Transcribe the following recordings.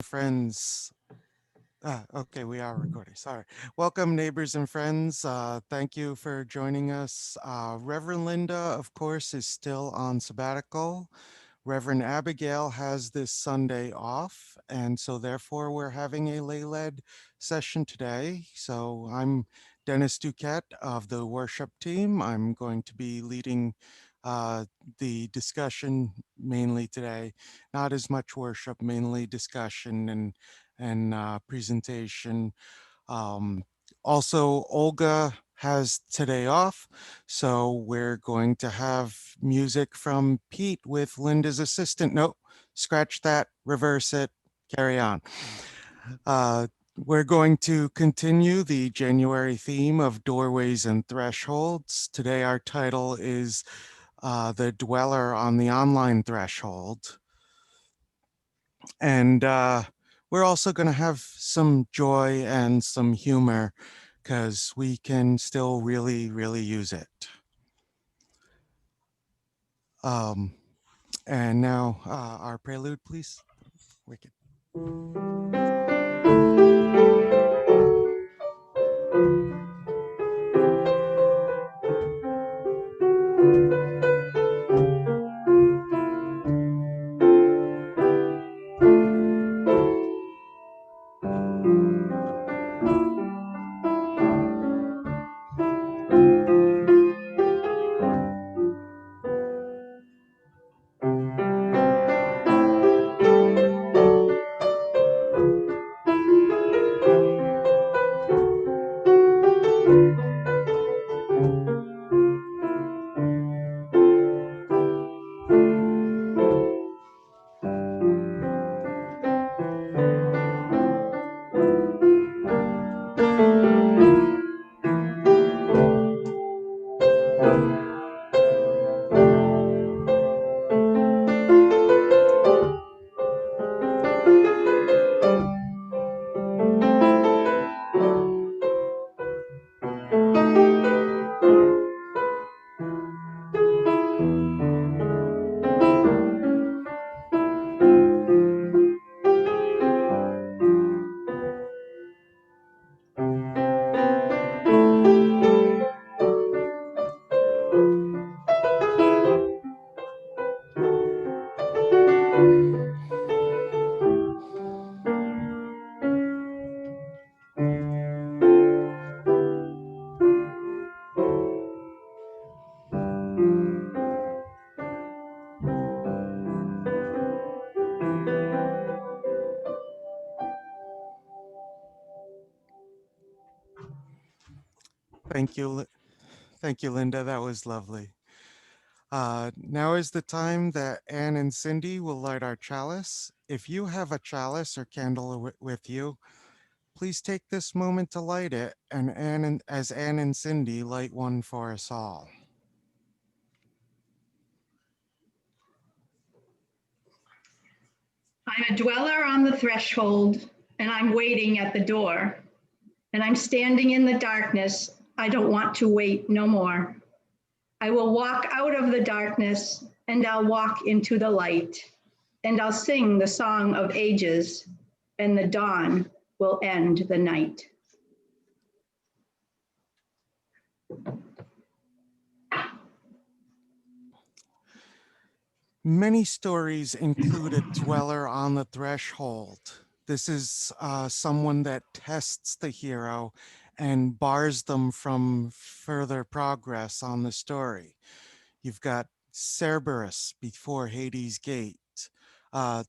Friends. Okay, we are recording. Sorry. Welcome, neighbors and friends. Thank you for joining us. Reverend Linda, of course, is still on sabbatical. Reverend Abigail has this Sunday off, and so therefore we're having a lay-led session today. So I'm Dennis Duquette of the worship team. I'm going to be leading uh, the discussion mainly today. Not as much worship, mainly discussion and presentation. Um, Also, Olga has today off, so we're going to have music from Pete with Linda's assistant. Nope, scratch that, reverse it, carry on. We're going to continue the January theme of doorways and thresholds. Today, our title is The Dweller on the Online Threshold. And we're also going to have some joy and some humor because we can still really use it. Um, and now our prelude, please. Wicked. Thank you. Thank you, Linda. That was lovely. Now is the time that Anne and Cindy will light our chalice. If you have a chalice or candle with you, please take this moment to light it, and as Anne and Cindy light one for us all. I'm a dweller on the threshold, and I'm waiting at the door. And I'm standing in the darkness. I don't want to wait no more. I will walk out of the darkness, and I'll walk into the light. And I'll sing the song of ages, and the dawn will end the night. Many stories include a dweller on the threshold. This is someone that tests the hero and bars them from further progress on the story. You've got Cerberus before Hades' gate. Uh,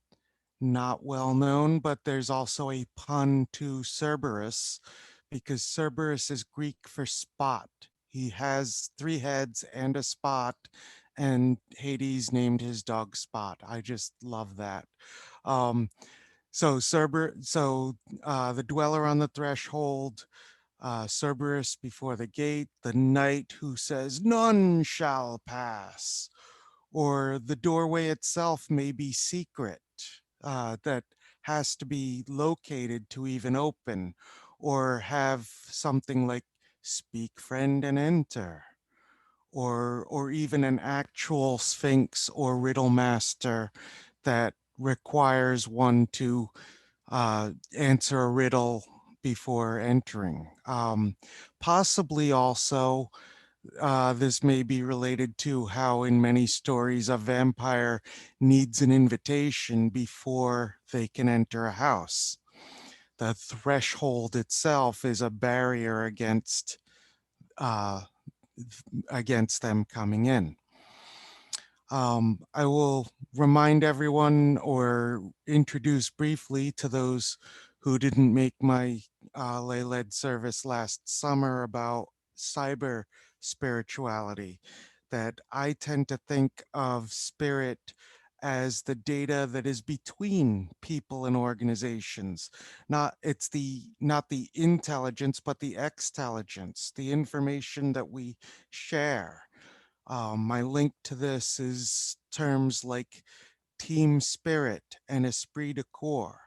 Not well known, but there's also a pun to Cerberus because Cerberus is Greek for spot. He has 3 heads and a spot, and Hades named his dog Spot. I just love that. Um, the dweller on the threshold, Cerberus before the gate, the knight who says, "None shall pass," or the doorway itself may be secret, that has to be located to even open, or have something like "speak, friend, and enter," or even an actual sphinx or riddle master that requires one to answer a riddle before entering. Possibly also, this may be related to how, in many stories, a vampire needs an invitation before they can enter a house. The threshold itself is a barrier uh, against them coming in. I will remind everyone or introduce briefly to those who didn't make my lay led service last summer about cyber spirituality, that I tend to think of spirit as the data that is between people and organizations. Not the intelligence, but the extelligence, the information that we share. My link to this is terms like team spirit and esprit de corps.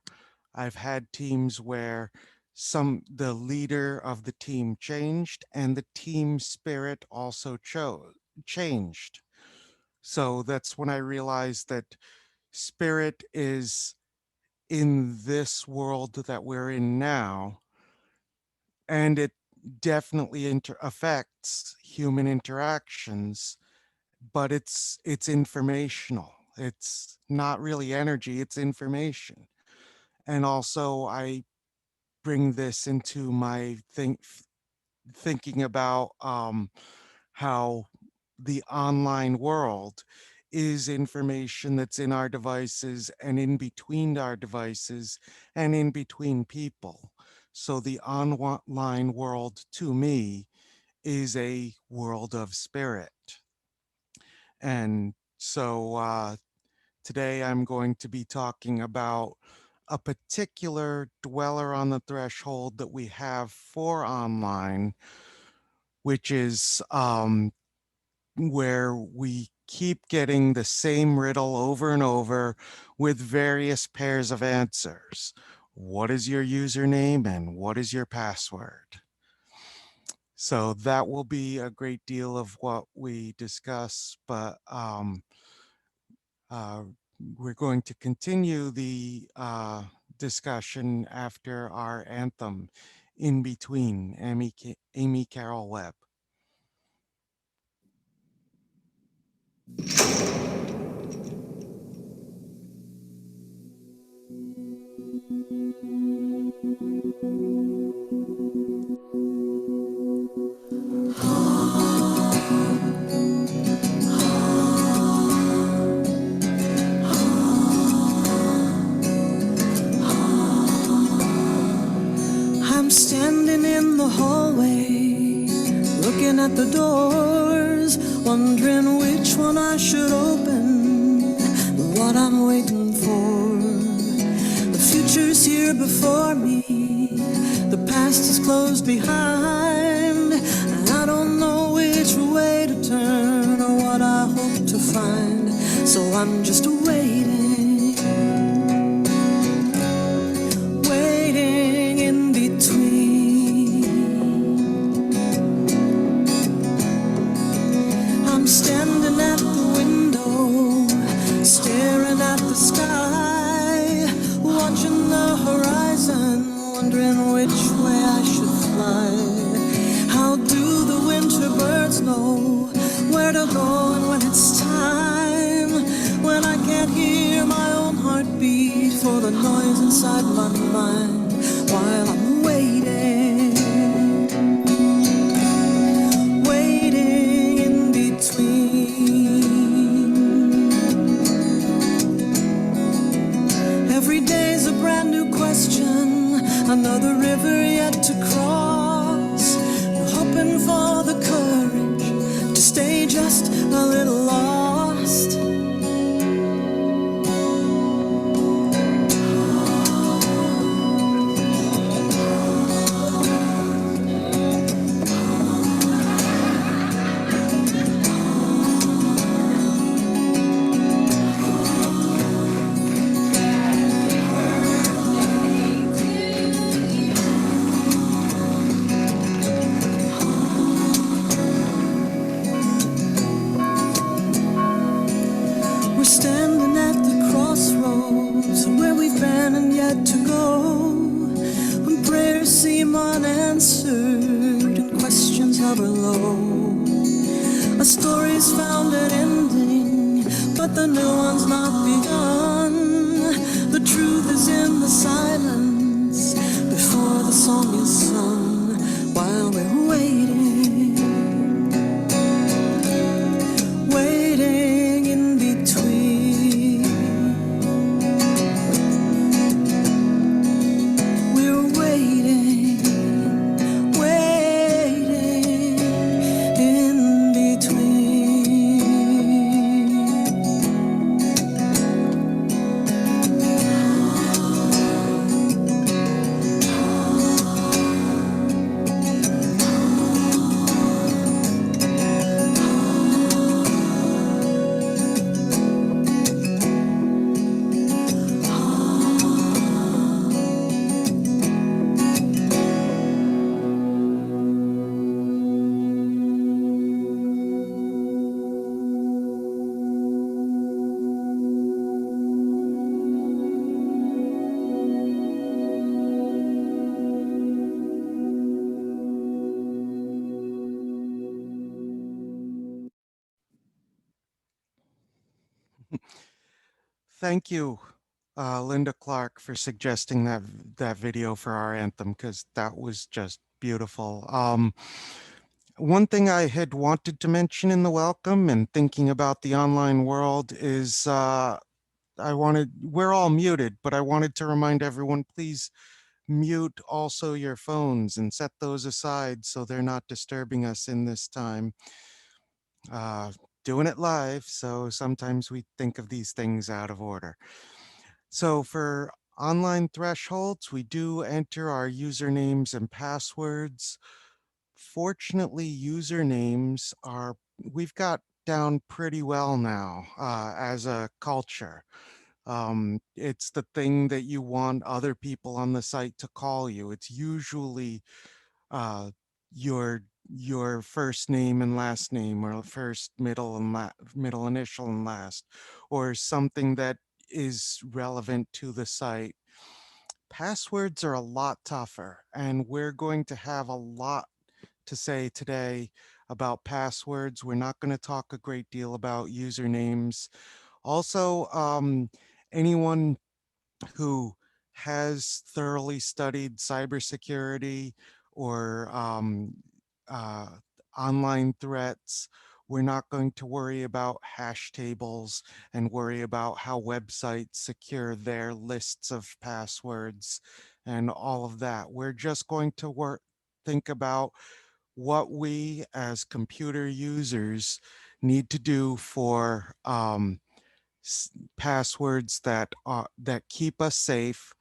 I've had teams where the leader of the team changed and the team spirit also changed. So that's when I realized that spirit is in this world that we're in now, and it definitely affects human interactions, but it's informational. It's not really energy, it's information. And also I bring this into my thinking about how the online world is information that's in our devices and in between our devices and in between people. So the online world to me is a world of spirit. And so today I'm going to be talking about a particular dweller on the threshold that we have for online, which is where we keep getting the same riddle over and over with various pairs of answers. What is your username and what is your password? So that will be a great deal of what we discuss, but uh, we're going to continue the discussion after our anthem, In Between, Amy Carol Webb. I'm standing in the hallway, looking at the doors, wondering which one I should open, what I'm waiting for. The future's here before me, the past is closed behind, and I don't know which way to turn or what I hope to find, so I'm just waiting. Standing at the window, staring at the sky, watching the horizon, wondering which way I should fly. How do the winter birds know where to go and when it's time? When I can't hear my own heartbeat for the noise inside my mind while I'm waiting. Every day's a brand new question, another river yet to cross, hoping for the courage to stay just a little lost. hover low. A story's found an ending, but the new one's not begun. The truth is in the silence before the song is sung. While we're waiting, waiting in between, we're waiting, waiting in between. Thank you, Linda Clark, for suggesting that video for our anthem, because that was just beautiful. One thing I had wanted to mention in the welcome and thinking about the online world is we're all muted, but I wanted to remind everyone, please mute also your phones and set those aside so they're not disturbing us in this time. Uh, Doing it live, so sometimes we think of these things out of order. So for online thresholds, we do enter our usernames and passwords. Fortunately, usernames we've got down pretty well now as a culture. It's the thing that you want other people on the site to call you. It's usually uh, your your first name and last name, or first, middle, and middle initial and last, or something that is relevant to the site. Passwords are a lot tougher, and we're going to have a lot to say today about passwords. We're not going to talk a great deal about usernames. Also, anyone who has thoroughly studied cybersecurity or uh, online threats. We're not going to worry about hash tables and worry about how websites secure their lists of passwords and all of that. We're just going to think about what we as computer users need to do for passwords that keep us safe,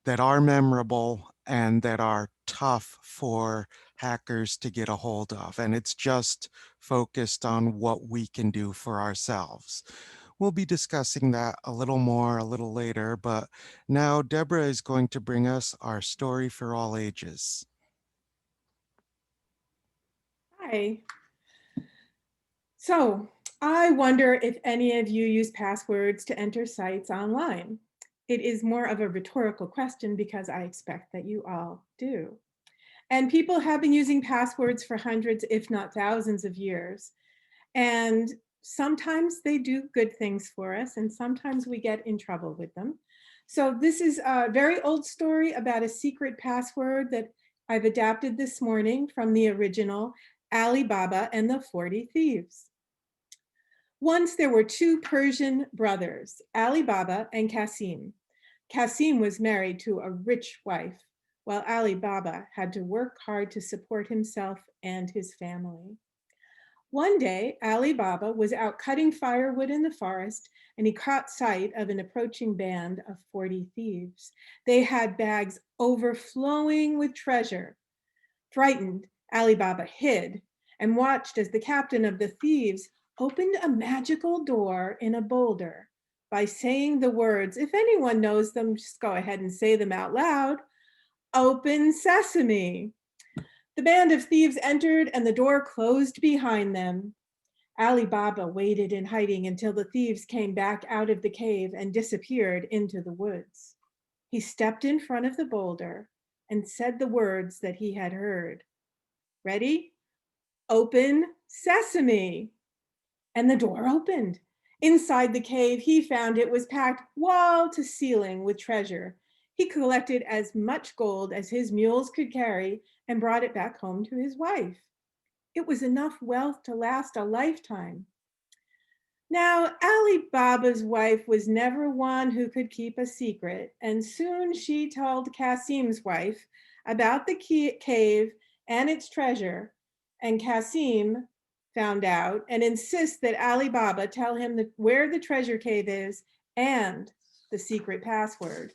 that are memorable, and that are tough for hackers to get a hold of. And it's just focused on what we can do for ourselves. We'll be discussing that a little more a little later, but now Deborah is going to bring us our story for all ages. Hi. So I wonder if any of you use passwords to enter sites online. It is more of a rhetorical question because I expect that you all do. And people have been using passwords for hundreds, if not thousands of years. And sometimes they do good things for us, and sometimes we get in trouble with them. So this is a very old story about a secret password that I've adapted this morning from the original Ali Baba and the 40 Thieves. Once there were two Persian brothers, Ali Baba and Qasim. Qasim was married to a rich wife, while Ali Baba had to work hard to support himself and his family. One day, Ali Baba was out cutting firewood in the forest, and he caught sight of an approaching band of 40 thieves. They had bags overflowing with treasure. Frightened, Ali Baba hid and watched as the captain of the thieves opened a magical door in a boulder by saying the words, if anyone knows them, just go ahead and say them out loud, "Open sesame." The band of thieves entered and the door closed behind them. Ali Baba waited in hiding until the thieves came back out of the cave and disappeared into the woods. He stepped in front of the boulder and said the words that he had heard. Ready? "Open sesame." And the door opened. Inside the cave, he found it was packed wall to ceiling with treasure. He collected as much gold as his mules could carry and brought it back home to his wife. It was enough wealth to last a lifetime. Now, Ali Baba's wife was never one who could keep a secret, and soon she told Kasim's wife about the cave and its treasure, and Kasim found out and insists that Ali Baba tell him where the treasure cave is and the secret password.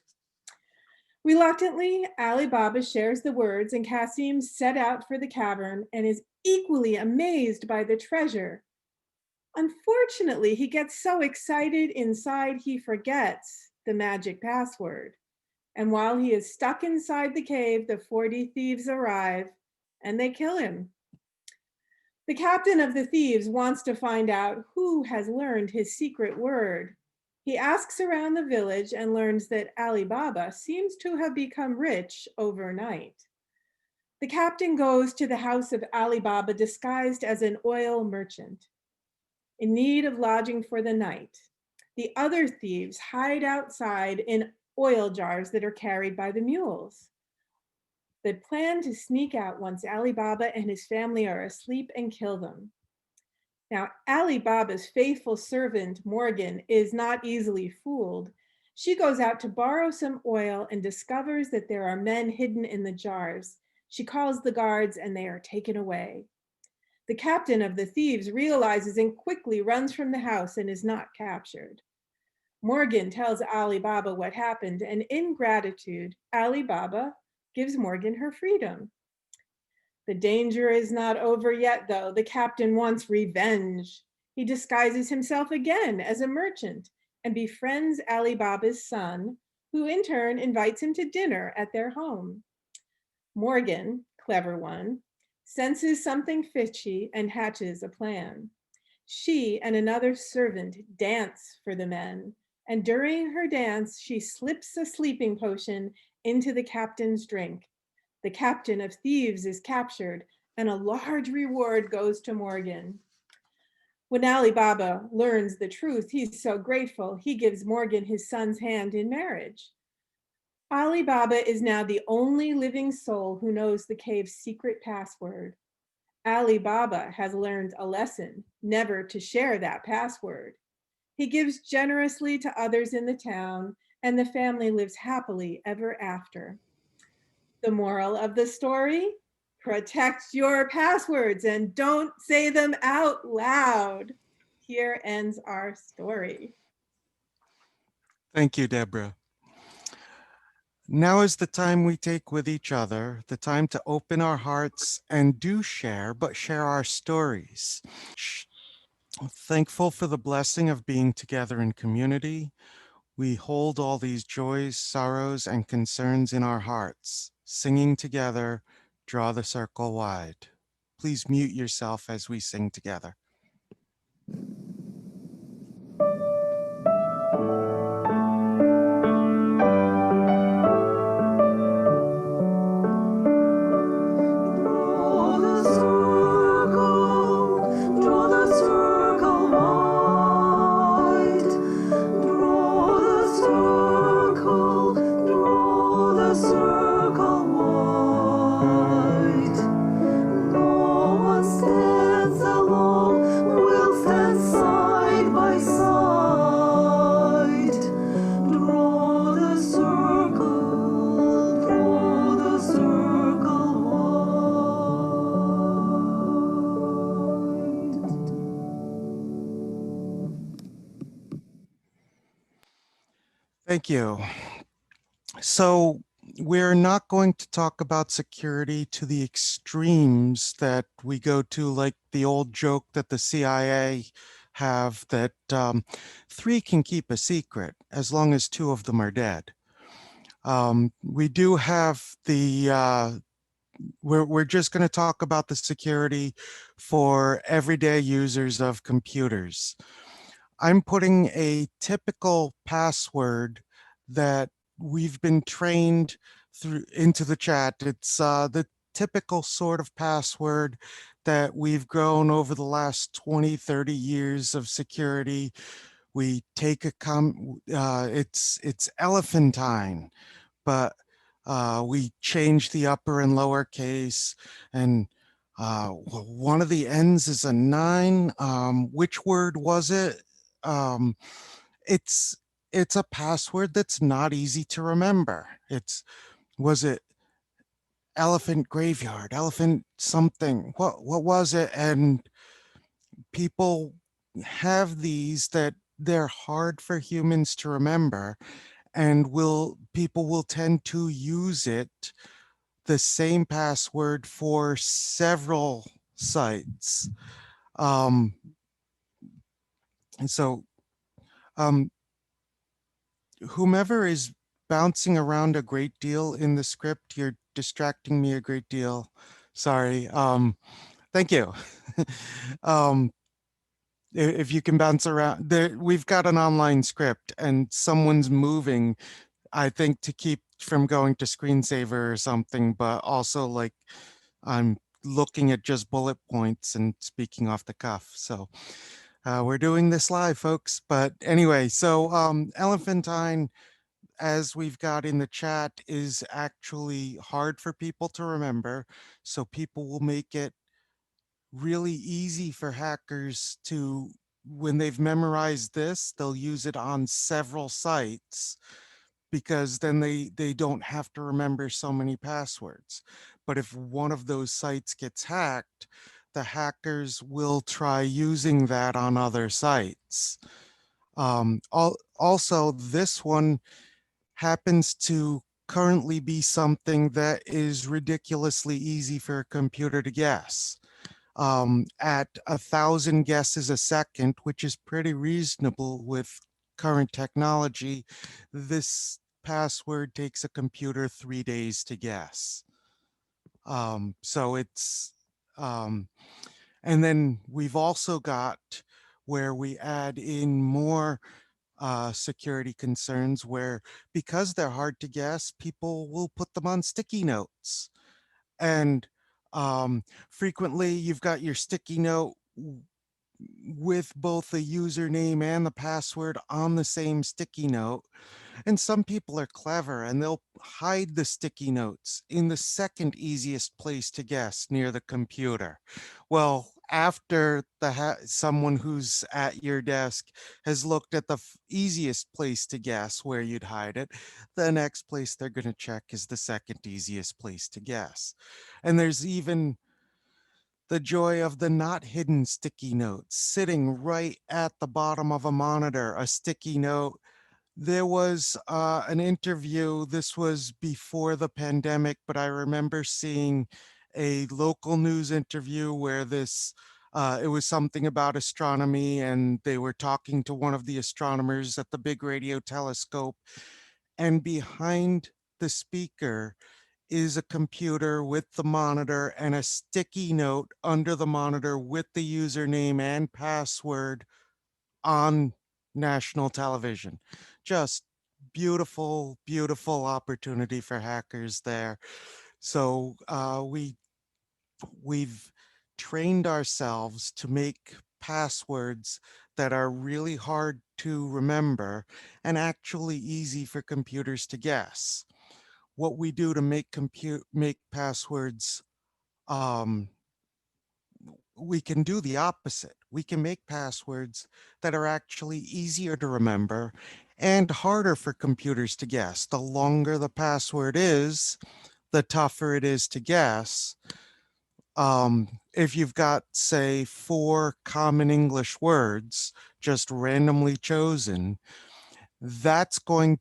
Reluctantly, Ali Baba shares the words, and Kasim set out for the cavern and is equally amazed by the treasure. Unfortunately, he gets so excited inside he forgets the magic password. And while he is stuck inside the cave, the 40 thieves arrive and they kill him. The captain of the thieves wants to find out who has learned his secret word. He asks around the village and learns that Ali Baba seems to have become rich overnight. The captain goes to the house of Ali Baba disguised as an oil merchant, in need of lodging for the night. The other thieves hide outside in oil jars that are carried by the mules. They plan to sneak out once Ali Baba and his family are asleep and kill them. Now, Ali Baba's faithful servant, Morgan, is not easily fooled. She goes out to borrow some oil and discovers that there are men hidden in the jars. She calls the guards and they are taken away. The captain of the thieves realizes and quickly runs from the house and is not captured. Morgan tells Ali Baba what happened, and in gratitude, Ali Baba gives Morgan her freedom. The danger is not over yet, though. The captain wants revenge. He disguises himself again as a merchant and befriends Ali Baba's son, who in turn invites him to dinner at their home. Morgan, clever one, senses something fishy and hatches a plan. She and another servant dance for the men, and during her dance, she slips a sleeping potion into the captain's drink. The captain of thieves is captured, and a large reward goes to Morgan. When Ali Baba learns the truth, he's so grateful, he gives Morgan his son's hand in marriage. Ali Baba is now the only living soul who knows the cave's secret password. Ali Baba has learned a lesson, never to share that password. He gives generously to others in the town, and the family lives happily ever after. The moral of the story: protect your passwords and don't say them out loud. Here ends our story. Thank you, Deborah. Now is the time we take with each other, the time to open our hearts and do share, but share our stories. Thankful for the blessing of being together in community, we hold all these joys, sorrows, and concerns in our hearts. Singing together, draw the circle wide. Please mute yourself as we sing together. Draw the circle wide. Draw the circle, draw the circle wide. No one stands alone, we'll stand side by side. Draw the circle, draw the circle wide. Thank you. So we're not going to talk about security to the extremes that we go to, like the old joke that the CIA have that three can keep a secret as long as two of them are dead. We do have we're just going to talk about the security for everyday users of computers. I'm putting a typical password that we've been trained through into the chat. It's the typical sort of password that we've grown over the last 20, 30 years of security. We take it's elephantine, but we change the upper and lower case, and one of the ends is a 9. Which word was it? Um, it's it's a password that's not easy to remember. Was it elephant graveyard, elephant something? What was it? And people have these that they're hard for humans to remember, and will people will tend to use it, the same password, for several sites. Um, and so um, whomever is bouncing around a great deal in the script, you're distracting me a great deal. Sorry. Thank you. um, if you can bounce around there, we've got an online script and someone's moving, I think, to keep from going to screensaver or something, but also like I'm looking at just bullet points and speaking off the cuff. So we're doing this live, folks. But anyway, so elephantine, as we've got in the chat, is actually hard for people to remember. So people will make it really easy for hackers to, when they've memorized this, they'll use it on several sites, because then they don't have to remember so many passwords. But if one of those sites gets hacked, the hackers will try using that on other sites. Also, this one happens to currently be something that is ridiculously easy for a computer to guess. At 1,000 guesses a second, which is pretty reasonable with current technology, this password takes a computer 3 days to guess. So it's, um, and then we've also got where we add in more security concerns, where because they're hard to guess, people will put them on sticky notes. And frequently you've got your sticky note with both the username and the password on the same sticky note. And some people are clever and they'll hide the sticky notes in the second easiest place to guess, near the computer. Well, after someone who's at your desk has looked at the easiest place to guess where you'd hide it, the next place they're going to check is the second easiest place to guess. And there's even the joy of the not hidden sticky notes sitting right at the bottom of a monitor, a sticky note. There was an interview, this was before the pandemic, but I remember seeing a local news interview where it was something about astronomy, and they were talking to one of the astronomers at the big radio telescope, and behind the speaker is a computer with the monitor and a sticky note under the monitor with the username and password on national television. Just beautiful, beautiful opportunity for hackers there. So we've trained ourselves to make passwords that are really hard to remember and actually easy for computers to guess. What we do to make passwords, um, we can do the opposite. We can make passwords that are actually easier to remember and harder for computers to guess. The longer the password is, the tougher it is to guess. If you've got, say, 4 common English words just randomly chosen, that's going,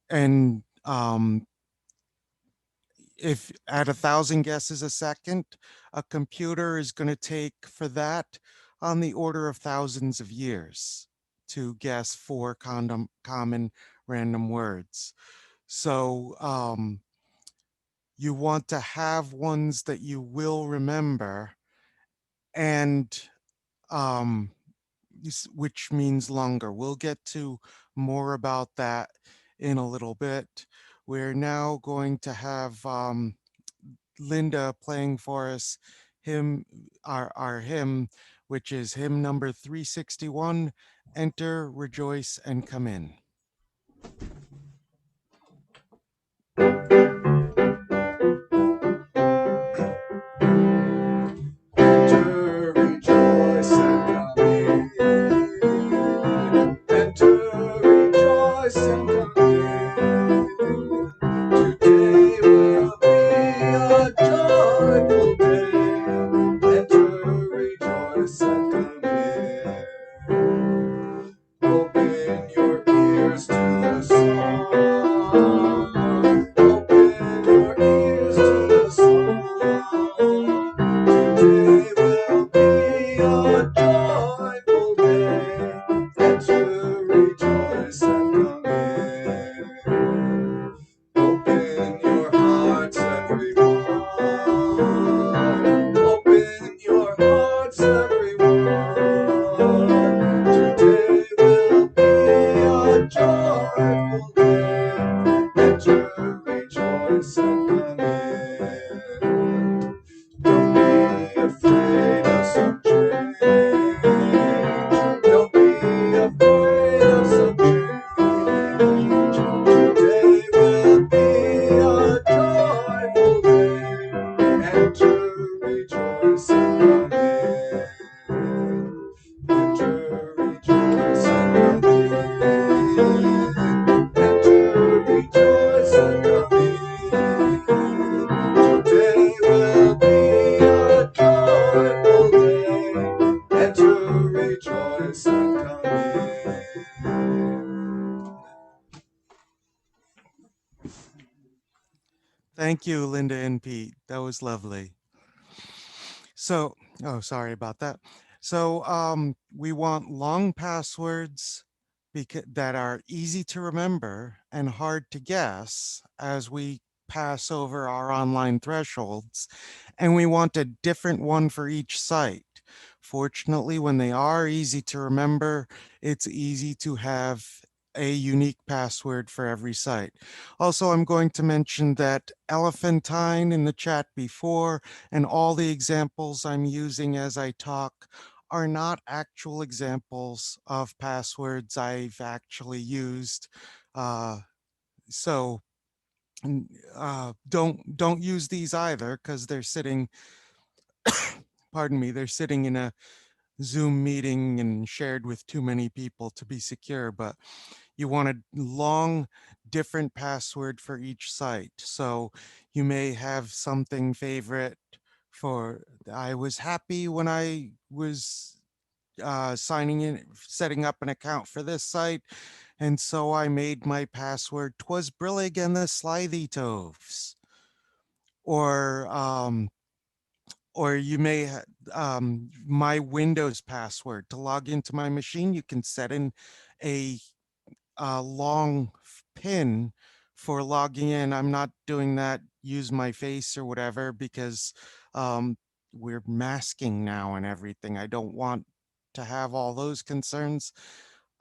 and if at 1,000 guesses a second, a computer is going to take for that on the order of thousands of years to guess 4 common random words. So you want to have ones that you will remember, and um, which means longer. We'll get to more about that in a little bit. We're now going to have Linda playing for us hymn, our hymn, which is hymn number 361, Enter, Rejoice, and Come In. Enter, rejoice, and come in. Enter, rejoice, and come in. Today will be a joyful day. Enter, rejoice, and come in. Open your ears to the song. Open your ears to the song. Today will be a joyful day. Enter, rejoice, and come in. Open your hearts, everyone. Open your hearts, everyone. Today will be a joyful day. Enter, rejoice, and come in. Don't be afraid of some change. Don't be afraid of some change. Today will be a joyful day. Enter, rejoice, and come in. Enter, rejoice, and come in. Enter, rejoice, and come in. Today will be a joyful day. Enter, rejoice, and come in. Thank you, Linda and Pete. That was lovely. So, oh, sorry about that. So, we want long passwords that are easy to remember and hard to guess as we pass over our online thresholds. And we want a different one for each site. Fortunately, when they are easy to remember, it's easy to have a unique password for every site. Also, I'm going to mention that Elephantine in the chat before and all the examples I'm using as I talk are not actual examples of passwords I've actually used. Uh, so don't use these either because they're sitting, pardon me, they're sitting in a Zoom meeting and shared with too many people to be secure. But you want a long, different password for each site. So you may have something favorite for, I was happy when I was signing in, setting up an account for this site. And so I made my password, 'twas Brillig and the Slithy Toves. Or, or you may, my Windows password to log into my machine, you can set in a long pin for logging in. I'm not doing that, use my face or whatever, because um, we're masking now and everything. I don't want to have all those concerns.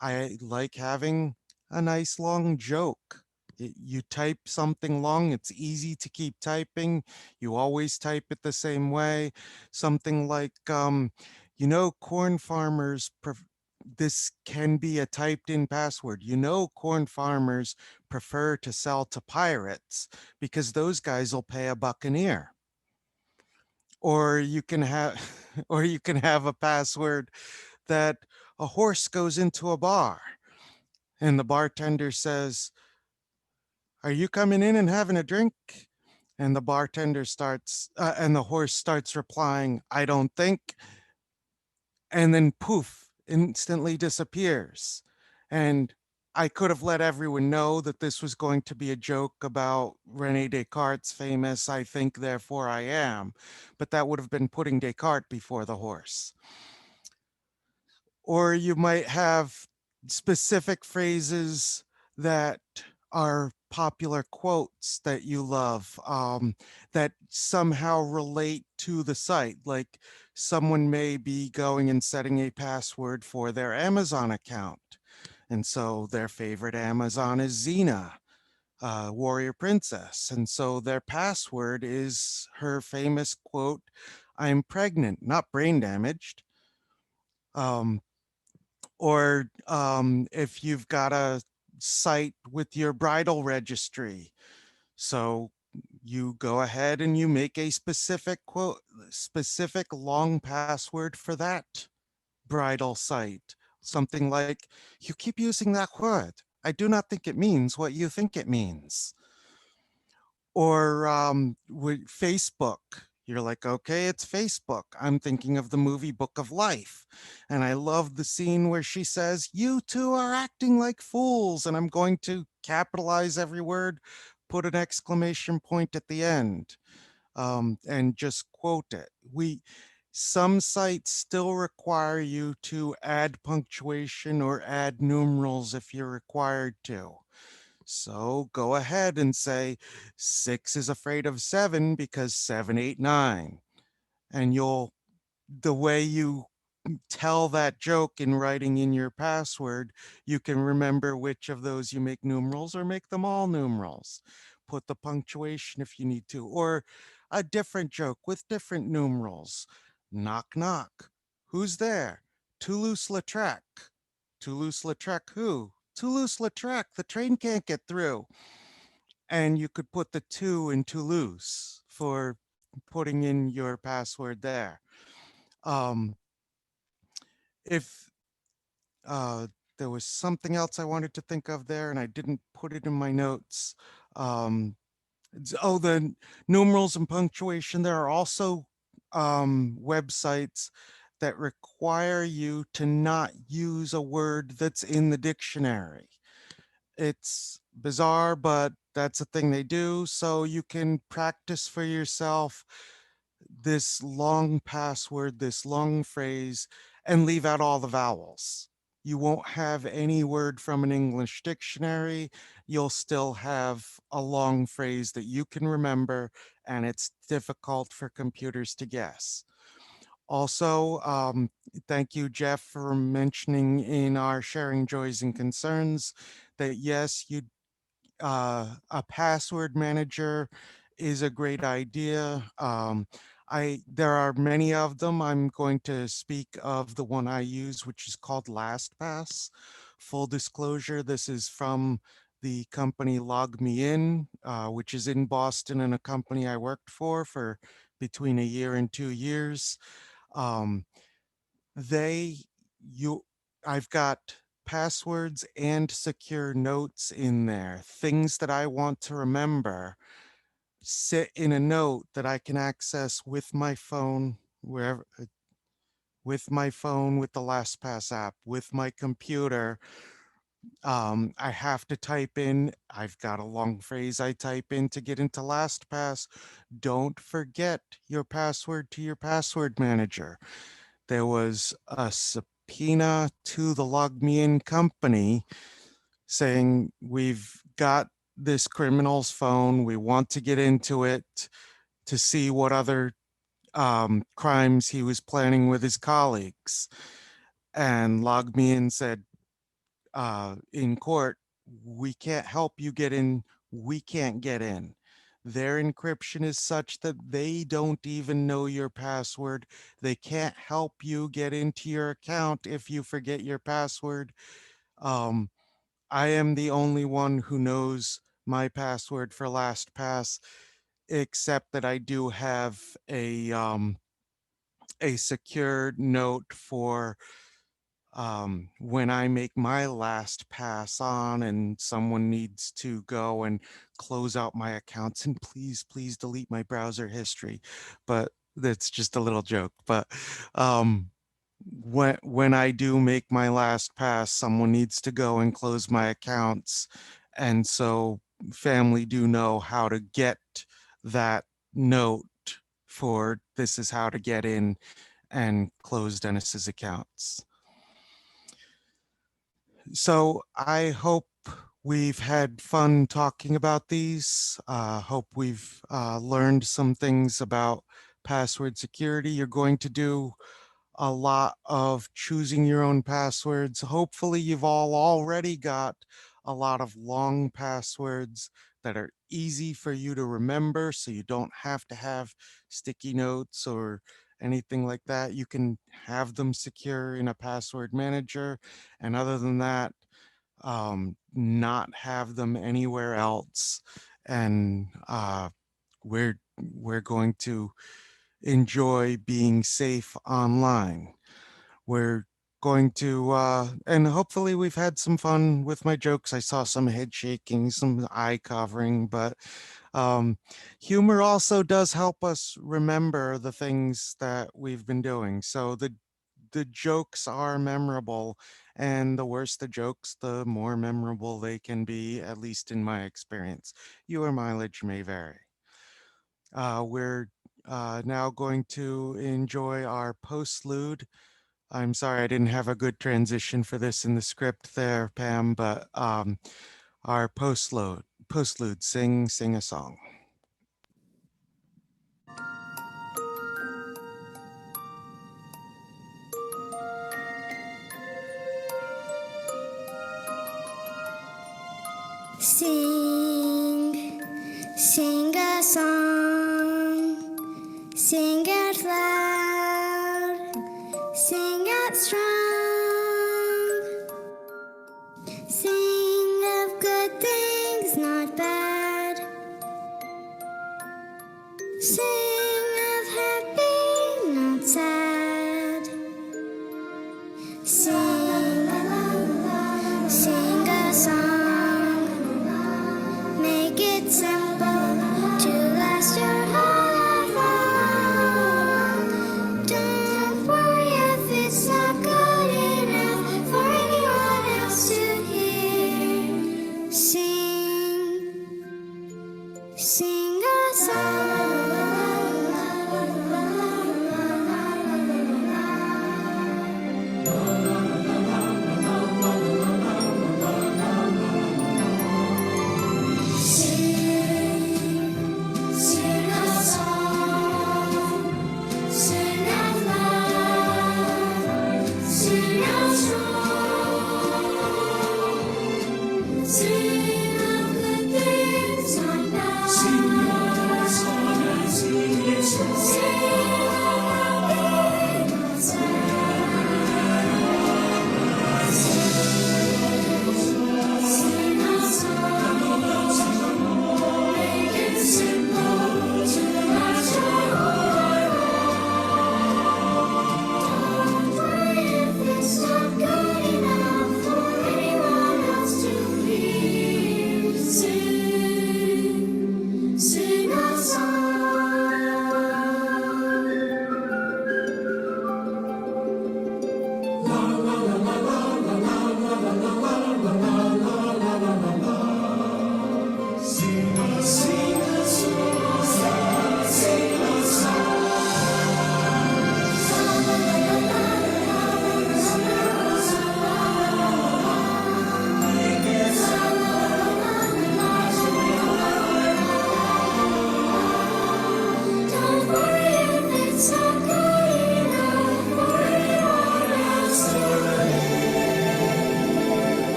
I like having a nice long joke. You type something long, it's easy to keep typing. You always type it the same way. Something like, corn farmers, this can be a typed in password. Corn farmers prefer to sell to pirates because those guys will pay a buccaneer. Or you can have, or you can have a password that a horse goes into a bar and the bartender says, "Are you coming in and having a drink?" And the bartender starts, and the horse starts replying, "I don't think." And then poof, instantly disappears. And I could have let everyone know that this was going to be a joke about Rene Descartes' famous "I think, therefore I am," but that would have been putting Descartes before the horse. Or you might have specific phrases that are popular quotes that you love, that somehow relate to the site. Like someone may be going and setting a password for their Amazon account. And so their favorite Amazon is Xena. warrior princess. And so their password is her famous quote, "I'm pregnant, not brain damaged." Um, or if you've got a site with your bridal registry, so you go ahead and you make a specific quote, specific long password for that bridal site. Something like, "You keep using that word. I do not think it means what you think it means." Or with Facebook, you're like, okay, it's Facebook. I'm thinking of the movie Book of Life. And I love the scene where she says, "You two are acting like fools." And I'm going to capitalize every word, put an exclamation point at the end, and just quote it. Some sites still require you to add punctuation or add numerals if you're required to. So go ahead and say 6 is afraid of 7 because 7, 8, 9. And the way you tell that joke in writing in your password, you can remember which of those you make numerals or make them all numerals. Put the punctuation if you need to, or a different joke with different numerals. Knock, knock. Who's there? Toulouse-Lautrec. Toulouse-Lautrec who? Toulouse-Lautrec. The train can't get through. And you could put the 2 in Toulouse for putting in your password there. Um, if uh, there was something else I wanted to think of there and I didn't put it in my notes. Um, the numerals and punctuation. There are also websites that require you to not use a word that's in the dictionary. It's bizarre, but that's a thing they do. So you can practice for yourself this long password, this long phrase, and leave out all the vowels. You won't have any word from an English dictionary. You'll still have a long phrase that you can remember, and it's difficult for computers to guess. Also, thank you, Jeff, for mentioning in our sharing joys and concerns that yes, a password manager is a great idea. There are many of them. I'm going to speak of the one I use, which is called LastPass. Full disclosure, this is from the company Log Me In, which is in Boston and a company I worked for between a year and 2 years. Um, they you I've got passwords and secure notes in there, things that I want to remember sit in a note that I can access with my phone, wherever, with my phone, with the LastPass app, with my computer. I have to type in, I've got a long phrase I type in to get into LastPass. Don't forget your password to your password manager. There was a subpoena to the Log Me In company saying, "We've got this criminal's phone. We want to get into it to see what other crimes he was planning with his colleagues." And Log Me In said, in court, "We can't help you get in. We can't get in. Their encryption is such that they don't even know your password. They can't help you get into your account if you forget your password. Um, I am the only one who knows my password for LastPass, except that I do have a secure note for when I make my last pass on and someone needs to go and close out my accounts, and please, please delete my browser history." But that's just a little joke. But um, when I do make my last pass, someone needs to go and close my accounts. And so family do know how to get that note for "This is how to get in and close Dennis's accounts." So I hope we've had fun talking about these. Hope we've learned some things about password security. You're going to do a lot of choosing your own passwords. Hopefully you've all already got a lot of long passwords that are easy for you to remember, so you don't have to have sticky notes or anything like that. You can have them secure in a password manager. And other than that, not have them anywhere else. And we're going to enjoy being safe online. We're going to, and hopefully we've had some fun with my jokes. I saw some head shaking, some eye covering, but um, humor also does help us remember the things that we've been doing. So the jokes are memorable, and the worse the jokes, the more memorable they can be, at least in my experience. Your mileage may vary. We're now going to enjoy our postlude. I'm sorry I didn't have a good transition for this in the script there, Pam, but our postlude, sing a song. Sing, sing a song, sing it loud, sing it strong, sing of good things, not bad, sing of happy, not sad, sing, sing a song. Make it simple to last your whole life long. Don't worry if it's not good enough for anyone else to hear. Sing, sing a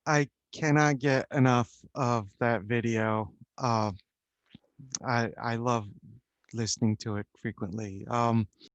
I cannot get enough of that video. I love listening to it frequently.